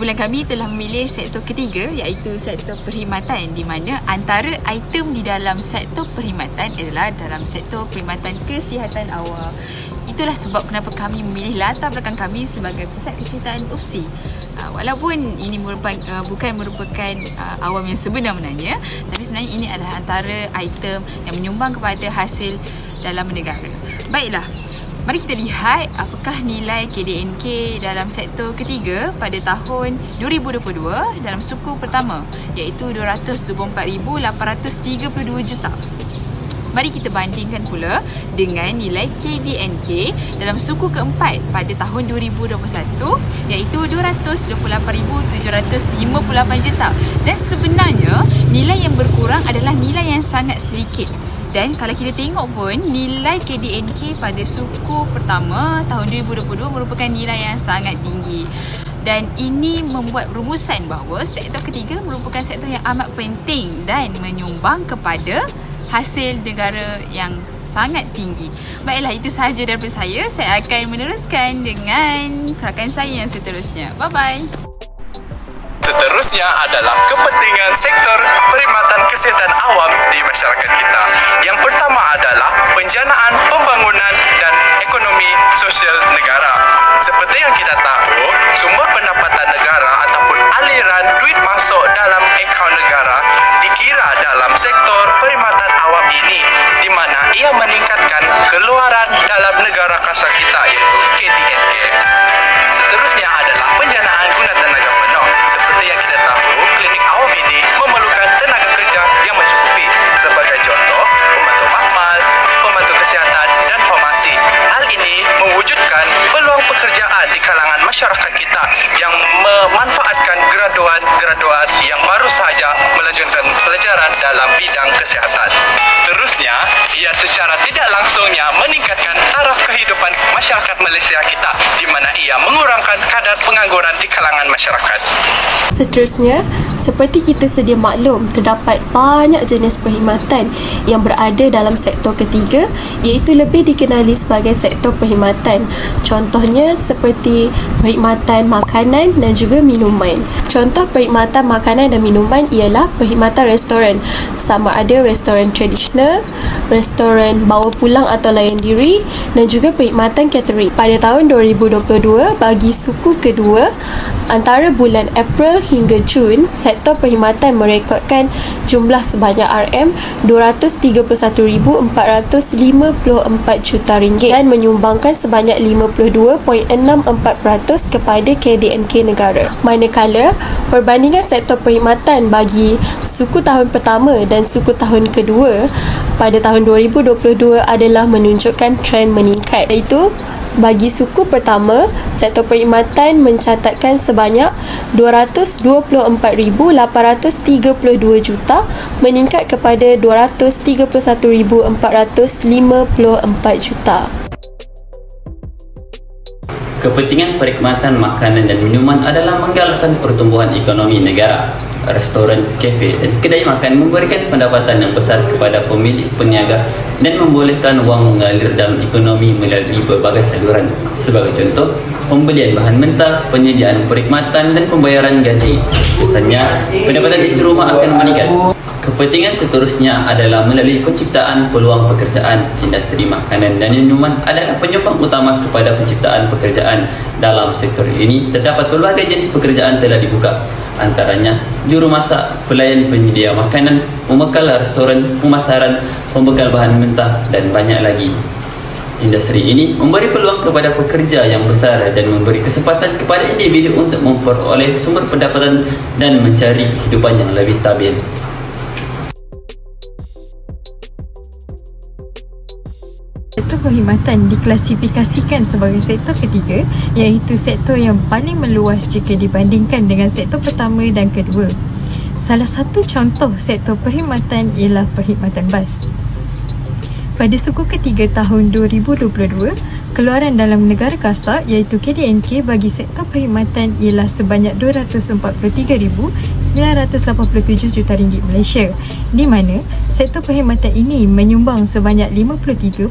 Kumpulan kami telah memilih sektor ketiga, iaitu sektor perkhidmatan, di mana antara item di dalam sektor perkhidmatan adalah dalam sektor perkhidmatan kesihatan awam. Itulah sebab kenapa kami memilih latar belakang kami sebagai pusat kesihatan UPSI. Walaupun ini bukan merupakan awam yang sebenar-benarnya, tapi sebenarnya ini adalah antara item yang menyumbang kepada hasil dalam negara. Baiklah, mari kita lihat apakah nilai KDNK dalam sektor ketiga pada tahun 2022 dalam suku pertama, iaitu 224,832 juta. Mari kita bandingkan pula dengan nilai KDNK dalam suku keempat pada tahun 2021, iaitu 228,758 juta. Dan sebenarnya nilai yang berkurang adalah nilai yang sangat sedikit. Dan kalau kita tengok pun, nilai KDNK pada suku pertama tahun 2022 merupakan nilai yang sangat tinggi. Dan ini membuat rumusan bahawa sektor ketiga merupakan sektor yang amat penting dan menyumbang kepada hasil negara yang sangat tinggi. Baiklah, itu sahaja daripada saya. Saya akan meneruskan dengan rakan saya yang seterusnya. Bye-bye. Seterusnya adalah kepentingan sektor perkhidmatan kesihatan awam di masyarakat kita. Yang pertama adalah penjanaan pembangunan dan ekonomi sosial negara. Seperti yang kita tahu, sumber pendapatan negara ataupun aliran duit masuk dalam akaun negara dikira dalam sektor perkhidmatan awam ini, di mana ia meningkatkan keluaran dalam negara kasar kita, iaitu KDNK. Seterusnya adalah penjanaan guna tenaga penuh. Seperti yang kita tahu, klinik awam ini memerlukan tenaga kerja yang mencukupi. Sebagai contoh, pembantu mahmal, pembantu kesihatan dan farmasi. Hal ini mewujudkan peluang pekerjaan di kalangan masyarakat kita yang memanfaatkan graduat yang baru sahaja melanjutkan pelajaran dalam bidang kesihatan. Terusnya, ia secara tidak langsungnya meningkatkan taraf kehidupan masyarakat Malaysia kita, di mana ia mengurangkan kadar pengangguran di kalangan masyarakat. Seterusnya, seperti kita sedia maklum, terdapat banyak jenis perkhidmatan yang berada dalam sektor ketiga, iaitu lebih dikenali sebagai sektor perkhidmatan. Contohnya seperti perkhidmatan makanan dan juga minuman. Contoh perkhidmatan makanan dan minuman ialah perkhidmatan restoran, sama ada restoran tradisional, restoran bawa pulang atau layan diri, dan juga perkhidmatan catering. Pada tahun 2022, bagi suku kedua, antara bulan April hingga Jun, sektor perkhidmatan merekodkan jumlah sebanyak RM231,454 juta ringgit dan menyumbangkan sebanyak 52.64% kepada KDNK negara. Manakala, perbandingan sektor perkhidmatan bagi suku tahun pertama dan suku tahun kedua pada tahun 2022 adalah menunjukkan trend meningkat, iaitu bagi suku pertama, sektor perkhidmatan mencatatkan sebanyak 224,832 juta meningkat kepada 231,454 juta. Kepentingan perkhidmatan makanan dan minuman adalah menggalakkan pertumbuhan ekonomi negara. Restoran, kafe dan kedai makan memberikan pendapatan yang besar kepada pemilik peniaga dan membolehkan wang mengalir dalam ekonomi melalui berbagai saluran. Sebagai contoh, pembelian bahan mentah, penyediaan perkhidmatan dan pembayaran gaji. Kesannya, pendapatan isteri rumah akan meningkat. Kepentingan seterusnya adalah melalui penciptaan peluang pekerjaan. Industri makanan dan minuman adalah penyumbang utama kepada penciptaan pekerjaan. Dalam sektor ini, terdapat pelbagai jenis pekerjaan telah dibuka. Antaranya juru masak, pelayan penyedia makanan, pembekal restoran, pemasaran, pembekal bahan mentah dan banyak lagi. Industri ini memberi peluang kepada pekerja yang besar dan memberi kesempatan kepada individu untuk memperoleh sumber pendapatan dan mencari kehidupan yang lebih stabil. Sektor perkhidmatan diklasifikasikan sebagai sektor ketiga, iaitu sektor yang paling meluas jika dibandingkan dengan sektor pertama dan kedua. Salah satu contoh sektor perkhidmatan ialah perkhidmatan bas. Pada suku ketiga tahun 2022, keluaran dalam negara kasar iaitu KDNK bagi sektor perkhidmatan ialah sebanyak 243,987 juta ringgit Malaysia, di mana sektor perkhidmatan ini menyumbang sebanyak 53.39%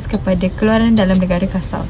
kepada keluaran dalam negara kasar.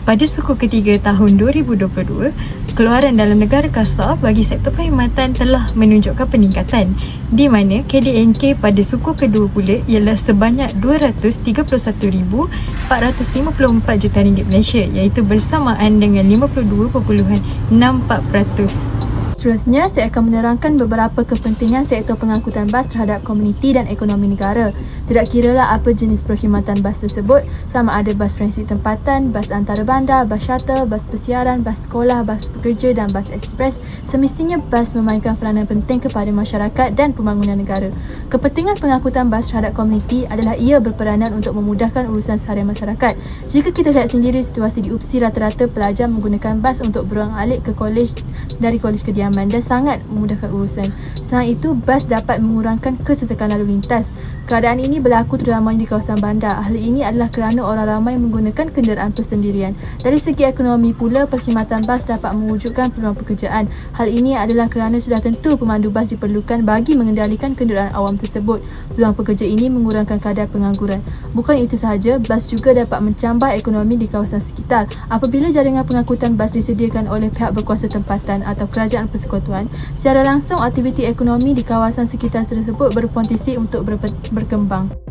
Pada suku ketiga tahun 2022, keluaran dalam negara kasar bagi sektor perkhidmatan telah menunjukkan peningkatan, di mana KDNK pada suku kedua pula ialah sebanyak RM231,454 juta Malaysia, iaitu bersamaan dengan 52.64%. Seterusnya, saya akan menerangkan beberapa kepentingan sektor pengangkutan bas terhadap komuniti dan ekonomi negara. Tidak kiralah apa jenis perkhidmatan bas tersebut, sama ada bas transit tempatan, bas antarabandar, bas shuttle, bas persiaran, bas sekolah, bas pekerja dan bas ekspres, semestinya bas memainkan peranan penting kepada masyarakat dan pembangunan negara. Kepentingan pengangkutan bas terhadap komuniti adalah ia berperanan untuk memudahkan urusan seharian masyarakat. Jika kita lihat sendiri situasi di UPSI, rata-rata pelajar menggunakan bas untuk berulang-alik ke kolej dari kolej kediaman dan sangat memudahkan urusan. Selain itu, bas dapat mengurangkan kesesakan lalu lintas. Keadaan ini berlaku terutamanya di kawasan bandar. Hal ini adalah kerana orang ramai menggunakan kenderaan persendirian. Dari segi ekonomi pula, perkhidmatan bas dapat mewujudkan peluang pekerjaan. Hal ini adalah kerana sudah tentu pemandu bas diperlukan bagi mengendalikan kenderaan awam tersebut. Peluang pekerja ini mengurangkan kadar pengangguran. Bukan itu sahaja, bas juga dapat mencambah ekonomi di kawasan sekitar. Apabila jaringan pengangkutan bas disediakan oleh pihak berkuasa tempatan atau kerajaan persekutuan, secara langsung aktiviti ekonomi di kawasan sekitar tersebut berpotensi untuk berkembang.